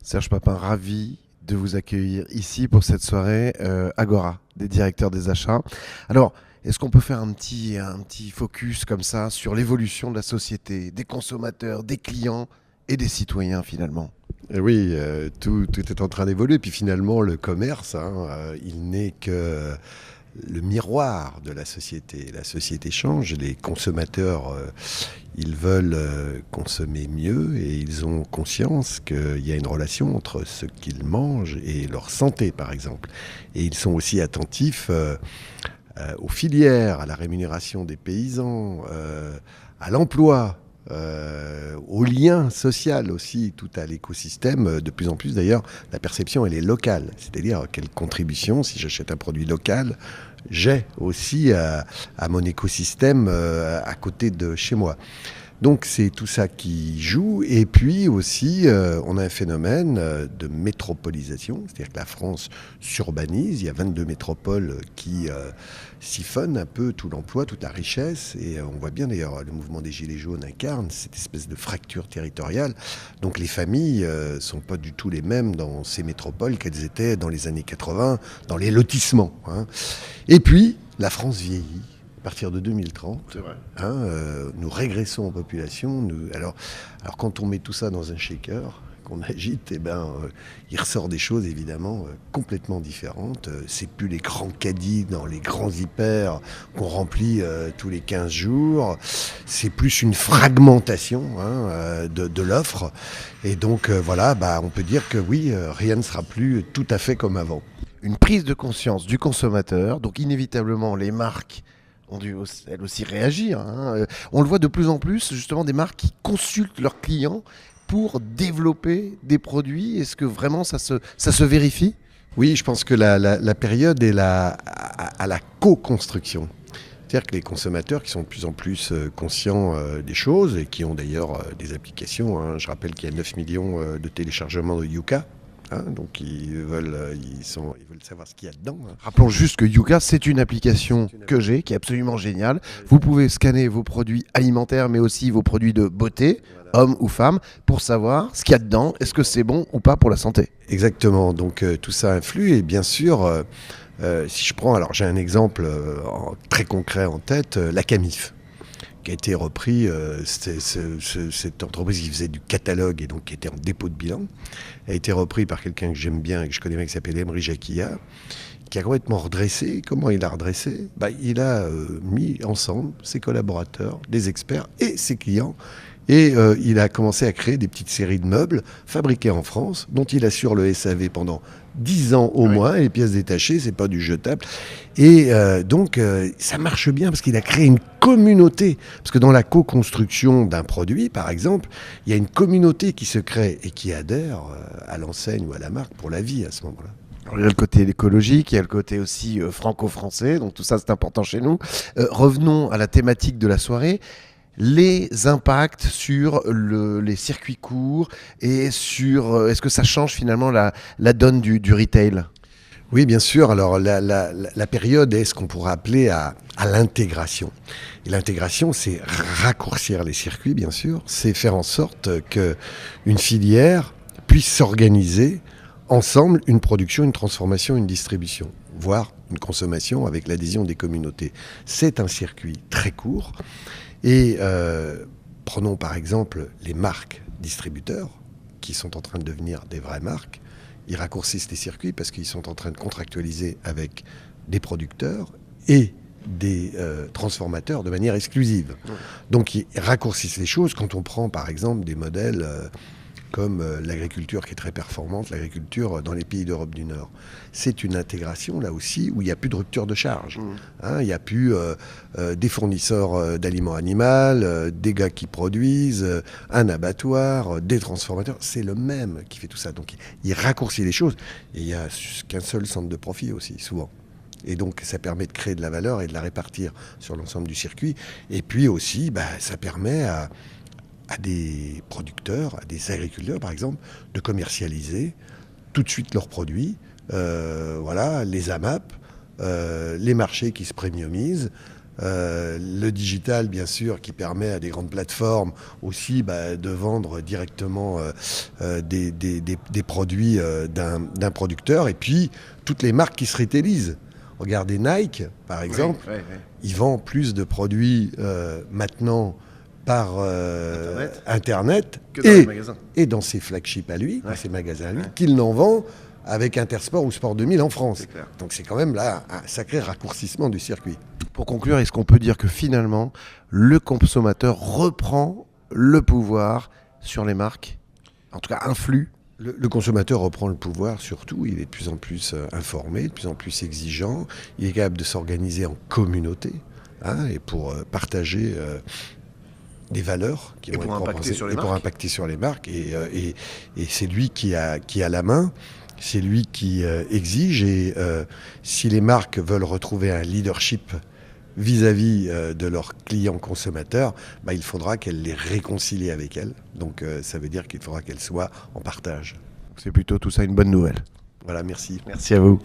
Serge Papin, ravi de vous accueillir ici pour cette soirée Agora, des directeurs des achats. Alors, est-ce qu'on peut faire un petit focus comme ça sur l'évolution de la société, des consommateurs, des clients et des citoyens finalement? Oui, tout est en train d'évoluer. Puis finalement, le commerce, il n'est que le miroir de la société. La société change, les consommateurs, ils veulent consommer mieux et ils ont conscience qu'il y a une relation entre ce qu'ils mangent et leur santé, par exemple. Et ils sont aussi attentifs aux filières, à la rémunération des paysans, à l'emploi. Au lien social aussi, tout à l'écosystème. De plus en plus d'ailleurs, la perception elle est locale, c'est-à-dire quelle contribution, si j'achète un produit local, j'ai aussi à mon écosystème à côté de chez moi. Donc c'est tout ça qui joue. Et puis aussi, on a un phénomène de métropolisation, c'est-à-dire que la France s'urbanise. Il y a 22 métropoles qui siphonnent un peu tout l'emploi, toute la richesse. Et on voit bien d'ailleurs, le mouvement des Gilets jaunes incarne cette espèce de fracture territoriale. Donc les familles ne sont pas du tout les mêmes dans ces métropoles qu'elles étaient dans les années 80, dans les lotissements. Et puis, la France vieillit. À partir de 2030, C'est vrai. nous régressons en population. Alors quand on met tout ça dans un shaker, qu'on agite, il ressort des choses évidemment complètement différentes. C'est plus les grands caddies dans les grands hyper qu'on remplit tous les 15 jours. C'est plus une fragmentation de l'offre. Et donc on peut dire que oui, rien ne sera plus tout à fait comme avant. Une prise de conscience du consommateur, donc inévitablement les marques ont dû elles aussi réagir. On le voit de plus en plus, justement, des marques qui consultent leurs clients pour développer des produits. Est-ce que vraiment ça se vérifie? Oui, je pense que la période est à la co-construction. C'est-à-dire que les consommateurs qui sont de plus en plus conscients des choses et qui ont d'ailleurs des applications, je rappelle qu'il y a 9 millions de téléchargements de Yuka, donc ils veulent savoir ce qu'il y a dedans. Rappelons juste que Yuka, c'est une application que j'ai, qui est absolument géniale. Vous pouvez scanner vos produits alimentaires, mais aussi vos produits de beauté, hommes ou femmes, pour savoir ce qu'il y a dedans, est-ce que c'est bon ou pas pour la santé. Exactement, donc tout ça influe et bien sûr, si je prends, alors j'ai un exemple très concret en tête, la Camif, qui a été repris, cette entreprise qui faisait du catalogue et donc qui était en dépôt de bilan, a été repris par quelqu'un que j'aime bien et que je connais bien, qui s'appelle Emery Jacquia, qui a complètement redressé. Comment il a redressé ? Il a mis ensemble ses collaborateurs, des experts et ses clients. Et il a commencé à créer des petites séries de meubles fabriqués en France, dont il assure le SAV pendant 10 ans au moins, et les pièces détachées, c'est pas du jetable. Et donc, ça marche bien parce qu'il a créé une communauté. Parce que dans la co-construction d'un produit, par exemple, il y a une communauté qui se crée et qui adhère à l'enseigne ou à la marque pour la vie à ce moment-là. Alors, il y a le côté écologique, il y a le côté aussi franco-français, donc tout ça c'est important chez nous. Revenons à la thématique de la soirée. Les impacts sur les circuits courts et sur est-ce que ça change finalement la donne du retail? Oui, bien sûr. Alors, la période est ce qu'on pourrait appeler à l'intégration. Et l'intégration, c'est raccourcir les circuits, bien sûr. C'est faire en sorte qu'une filière puisse s'organiser ensemble, une production, une transformation, une distribution, voire une consommation avec l'adhésion des communautés. C'est un circuit très court. Et prenons par exemple les marques distributeurs, qui sont en train de devenir des vraies marques. Ils raccourcissent les circuits parce qu'ils sont en train de contractualiser avec des producteurs et des transformateurs de manière exclusive. Donc ils raccourcissent les choses. Quand on prend par exemple des modèles comme l'agriculture qui est très performante, l'agriculture dans les pays d'Europe du Nord. C'est une intégration là aussi où il n'y a plus de rupture de charge. Il n'y a plus des fournisseurs d'aliments animaux, des gars qui produisent, un abattoir, des transformateurs. C'est le même qui fait tout ça. Donc il raccourcit les choses et il n'y a qu'un seul centre de profit aussi, souvent. Et donc, ça permet de créer de la valeur et de la répartir sur l'ensemble du circuit. Et puis aussi, ça permet à des producteurs, à des agriculteurs par exemple, de commercialiser tout de suite leurs produits, les AMAP, les marchés qui se premiumisent, Le digital, bien sûr, qui permet à des grandes plateformes aussi de vendre directement des produits d'un producteur. Et puis, toutes les marques qui se retaillisent. Regardez Nike, par exemple. Oui. Il vend plus de produits maintenant par Internet que dans les magasins. Et dans ses flagships à lui, dans ses magasins à lui, qu'il n'en vend avec Intersport ou Sport 2000 en France. Donc c'est quand même là un sacré raccourcissement du circuit. Pour conclure, est-ce qu'on peut dire que finalement, le consommateur reprend le pouvoir sur les marques, en tout cas influe? Le consommateur reprend le pouvoir, surtout, il est de plus en plus informé, de plus en plus exigeant, il est capable de s'organiser en communauté, et pour partager des valeurs qui vont être impacter sur les marques. pour impacter sur les marques. Et c'est lui qui a la main, c'est lui qui exige. Et si les marques veulent retrouver un leadership vis-à-vis de leurs clients consommateurs, il faudra qu'elles les réconcilient avec elles. Donc ça veut dire qu'il faudra qu'elles soient en partage. C'est plutôt tout ça une bonne nouvelle. Voilà, merci. Merci à vous.